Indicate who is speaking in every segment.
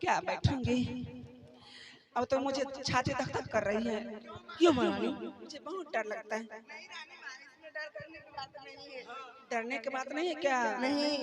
Speaker 1: क्या बैठूंगी। अब तो मुझे छाती धक धक कर रही है।
Speaker 2: क्यों महारानी?
Speaker 1: मुझे बहुत डर लगता है। डरने की बात नहीं है क्या?
Speaker 2: नहीं।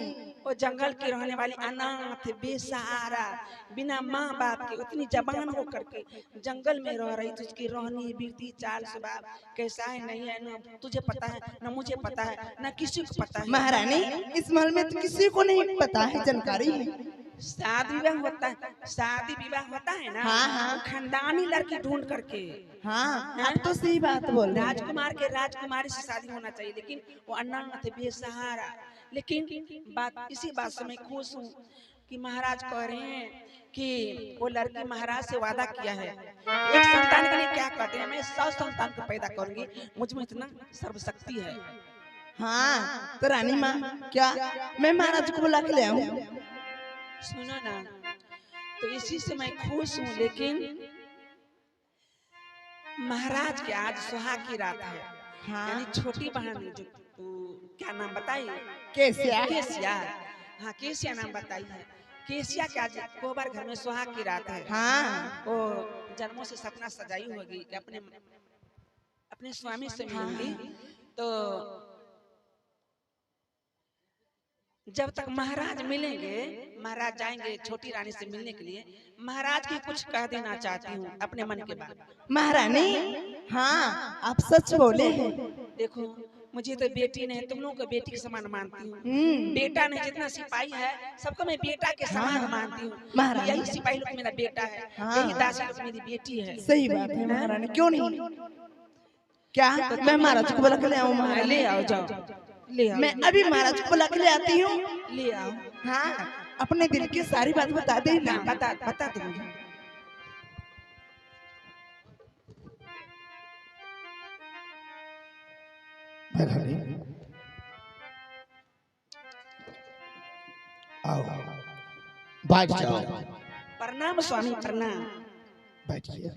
Speaker 1: वो जंगल की रहने वाली अनाथ बेसहारा बिना माँ बाप के उतनी जबान हो करके जंगल में रह रही थी। उसकी रहनी बीती चाल स्वभाव कैसा है नहीं है ना तुझे पता है ना मुझे पता है ना किसी को पता है।
Speaker 2: महारानी इस महल में तो किसी को नहीं पता है, जानकारी है।
Speaker 1: शादी विवाह होता है, शादी विवाह होता है ना।
Speaker 2: हाँ, हाँ।
Speaker 1: तो खानदानी लड़की ढूंढ करके
Speaker 2: हाँ आप तो सही बात बोल रहे हैं।
Speaker 1: राजकुमार के राजकुमारी से शादी होना चाहिए, लेकिन वो अनाथ बेसहारा। लेकिन बात इसी बात से मैं खुश हूँ कि महाराज कह रहे हैं कि वो लड़की महाराज से वादा किया है एक संतान के लिए क्या कहते हैं, मैं 100 संतान को पैदा करूंगी। मुझ में इतना सर्वशक्ति है।
Speaker 2: हाँ तो रानी माँ क्या मैं महाराज को बुला के ले आऊं?
Speaker 1: सुनो ना, तो इसी से मैं खुश हूँ। लेकिन महाराज के आज सुहाग की रात है।
Speaker 2: हाँ।
Speaker 1: यानी छोटी बहन जो क्या नाम बताइए?
Speaker 2: केसिया।
Speaker 1: केसिया। हाँ केसिया नाम बताई है। केसिया के आज कोबर घर में सुहाग की रात है।
Speaker 2: हाँ।
Speaker 1: वो जन्मों से सपना सजाई होगी कि अपने स्वामी से मिलूंगी। तो जब तक महाराज मिलेंगे, महाराज जाएंगे छोटी रानी से मिलने के लिए। महाराज की कुछ कह देना चाहती हूँ अपने मन के बात।
Speaker 2: महारानी हाँ आप सच बोले हैं।
Speaker 1: देखो मुझे तो बेटी नहीं, तुम लोगों को बेटी के समान मानती हूँ। बेटा नहीं, जितना सिपाही है सबको मैं बेटा के समान मानती हूँ।
Speaker 2: महारानी
Speaker 1: यही सिपाही लोग मेरा बेटा है, यही दासी लोग मेरी बेटी है।
Speaker 2: सही बात है महारानी, क्यों नहीं? क्या मैं महाराज को बुला के ले आऊं?
Speaker 1: ले आओ, जाओ ले आओ।
Speaker 2: मैं अभी महाराज को बुला के ले आती हूँ।
Speaker 1: ले आओ।
Speaker 2: हाँ अपने दिल की सारी बात बता दे ना।
Speaker 1: बता दूंगी।
Speaker 3: आओ बैठ जाओ।
Speaker 1: प्रणाम स्वामी प्रणाम।
Speaker 3: बैठिए।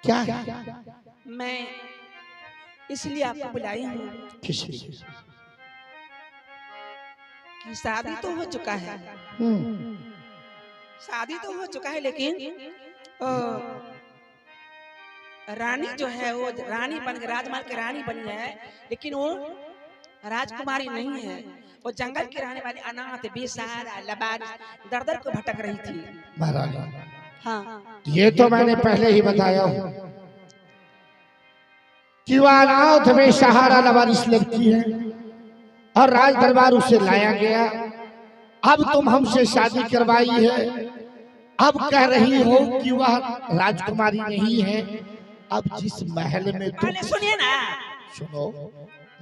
Speaker 3: क्या है?
Speaker 1: मैं इसलिए आपको बुलाई हूँ
Speaker 3: किस
Speaker 1: कि शादी तो हो चुका है। शादी तो हो चुका है, लेकिन रानी जो है वो रानी बन गई, राजमहल की रानी बनी है। लेकिन वो राजकुमारी नहीं है, वो जंगल की रहने वाली अनाथ बेसहारा लबारिस दर दर को भटक रही थी।
Speaker 3: महारानी
Speaker 1: हाँ
Speaker 3: ये तो मैंने पहले ही बताया हूँ कि वह अनाथ में सहारा लबारिस लड़की है और राज दरबार उसे लाया गया। अब तुम हमसे शादी करवाई है, अब कह रही हो कि वह राजकुमारी नहीं है। अब जिस महल में तुम
Speaker 1: सुनिए ना,
Speaker 3: सुनो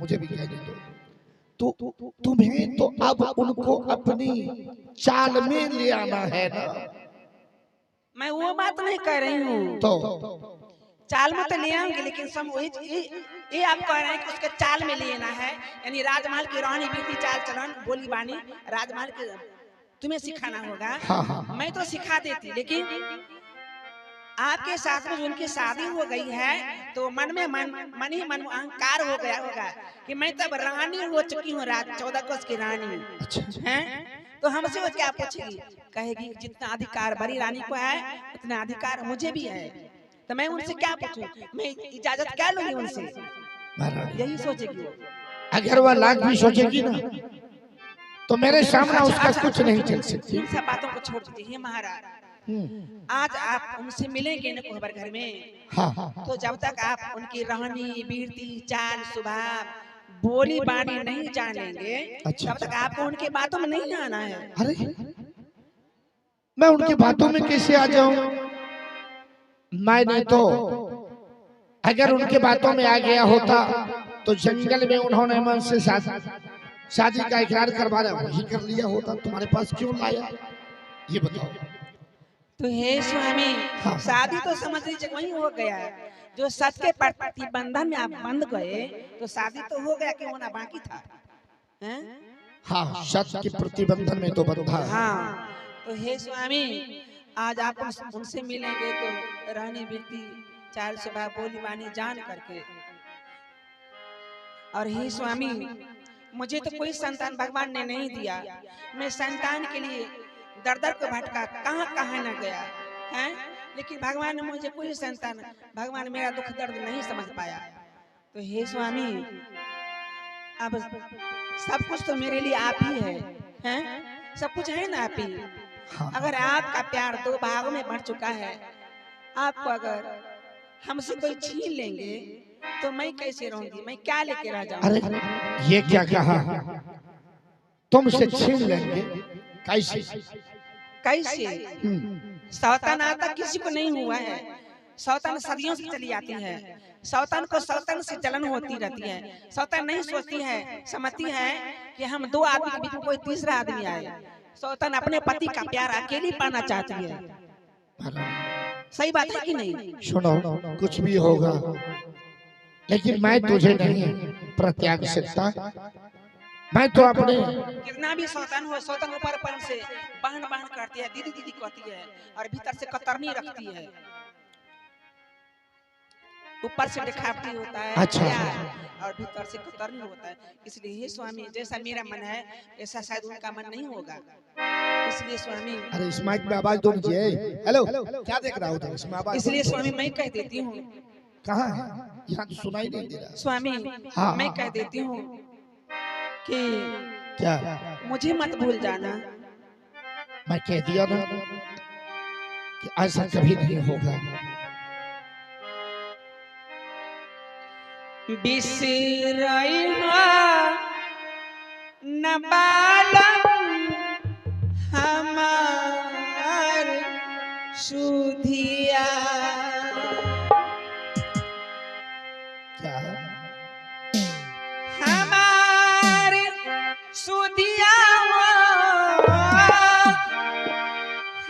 Speaker 3: मुझे भी कहने दो। तो तुम्हें तो अब उनको अपनी चाल में ले आना है ना।
Speaker 1: मैं वो बात नहीं कह रही हूँ।
Speaker 3: तो
Speaker 1: चाल में तो ले आऊंगी, लेकिन सब ये आप कह रहे हैं कि उसके चाल में लेना है। यानी राजमहल की रानी बीती चाल चलन बोली बानी राजमहल के तुम्हें सिखाना होगा।
Speaker 3: हाँ।
Speaker 1: मैं तो सिखा देती, लेकिन आपके साथ में उनकी शादी हो गई है तो मन में मन ही मन अहंकार हो गया होगा कि मैं तब रानी हो चुकी हूँ, 14 कोस की रानी।
Speaker 3: अच्छा।
Speaker 1: हैं? तो हमसे वो क्या पूछेगी? कहेगी जितना अधिकार बड़ी रानी को है उतना अधिकार मुझे भी है। तो मैं उनसे क्या पूछूं? मैं इजाजत क्या लूंगी उनसे? यही सोचेगी वो।
Speaker 3: अगर वह लाख भी सोचेगी ना तो मेरे सामने उसका कुछ नहीं चल सकती।
Speaker 1: इन सब बातों को छोड़ दीजिए महाराज। आज आप उनसे मिलेंगे न कोहबर घर में।
Speaker 3: हाँ।
Speaker 1: तो जब तक आप उनकी रहनी बीरती चाल स्वभाव बोली बानी नहीं जानेंगे,
Speaker 3: अच्छा।
Speaker 1: तब तक आपको उनके बातों में नहीं आना है।
Speaker 3: अरे मैं उनकी बातों में कैसे आ जाऊं? मैंने तो अगर उनके बातों में आ गया होता तो जंगल में उन्होंने मन से शादी का इकरार करवाया वही कर लिया होता। तुम्हारे पास क्यों लाया ये बताओ।
Speaker 1: तो हे स्वामी,
Speaker 3: हाँ।
Speaker 1: शादी तो समझ लीजिए वही हो गया। जो सच के प्रतिबंधन में आप बंध गए तो शादी तो हो गया, क्यों होना बाकी था। हैं?
Speaker 3: हाँ सत्य के प्रतिबंधन में तो बंधा है।
Speaker 1: हाँ तो हे स्वामी, आज आप उनसे मिलेंगे तो रहनी बीती चाल स्वभाव बोली बानी जान करके। और हे स्वामी, मुझे तो कोई संतान भगवान ने नहीं दिया। मैं संतान के लिए दर दर को भटका, कहाँ कहाँ न गया है, लेकिन भगवान ने मुझे कोई संतान, भगवान मेरा दुख दर्द नहीं समझ पाया। तो हे स्वामी, अब सब कुछ तो मेरे लिए आप ही है, हैं? सब कुछ है ना आप ही।
Speaker 3: हाँ।
Speaker 1: अगर आपका प्यार दो भागों में बढ़ चुका है, आपको अगर हमसे कोई छीन लेंगे तो मैं कैसे रहूंगी, मैं क्या लेके रह
Speaker 3: अरे
Speaker 1: जाऊंगी?
Speaker 3: ये क्या कहा, तुमसे छीन लेंगे कैसे?
Speaker 1: कैसे?
Speaker 3: हम्म,
Speaker 1: सौतन आता किसी को नहीं हुआ है, सौतन सदियों से चली आती है। सौतन को सौतन से जलन होती रहती है। सौतन नहीं सोचती है, समझती है कि हम दो आदमी के बीच में कोई तीसरा आदमी आए। सौतन अपने पति का प्यार अकेली पाना चाहती है। सही बात है कि नहीं?
Speaker 3: सुनो, कुछ भी होगा लेकिन मैं तुझे नहीं प्रत्याग सकता। मैं तो अपने
Speaker 1: कितना भी सौतन हो, सौतन ऊपर पर से बहन बहन करती है, दीदी दीदी कहती है, और भीतर से कतरनी रखती है। ऊपर से दिखावटी होता है
Speaker 3: अच्छा।
Speaker 1: प्यार, और भीतर से कतरनी होता है। इसलिए हे स्वामी, जैसा मेरा मन है ऐसा शायद उनका मन नहीं होगा। इसलिए स्वामी,
Speaker 3: अरे इस माइक में आवाज दो नीचे। हेलो, क्या देख रहा हो इसमें आवाज?
Speaker 1: इसलिए स्वामी मैं कह देती हूँ,
Speaker 3: कहाँ है? यहाँ तो सुनाई नहीं दे रहा।
Speaker 1: स्वामी
Speaker 3: हाँ।
Speaker 1: मैं कह देती हूँ कि
Speaker 3: क्या?
Speaker 1: मुझे मत भूल जाना।
Speaker 3: मैं कह दिया ना कि ऐसा कभी नहीं होगा।
Speaker 1: बिसरइहा न बालम हमार सुधिया।
Speaker 3: क्या?
Speaker 1: हमार सुधिया,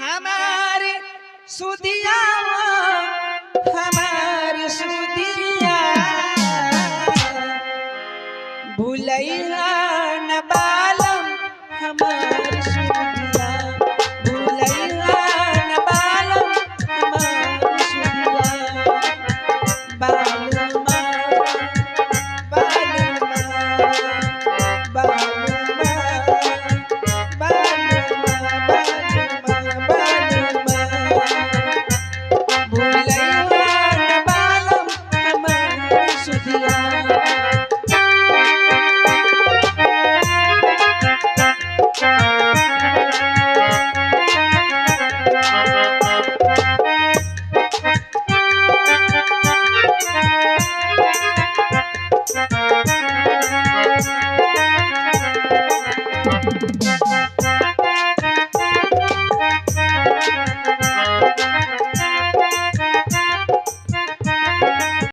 Speaker 1: हमार सुधिया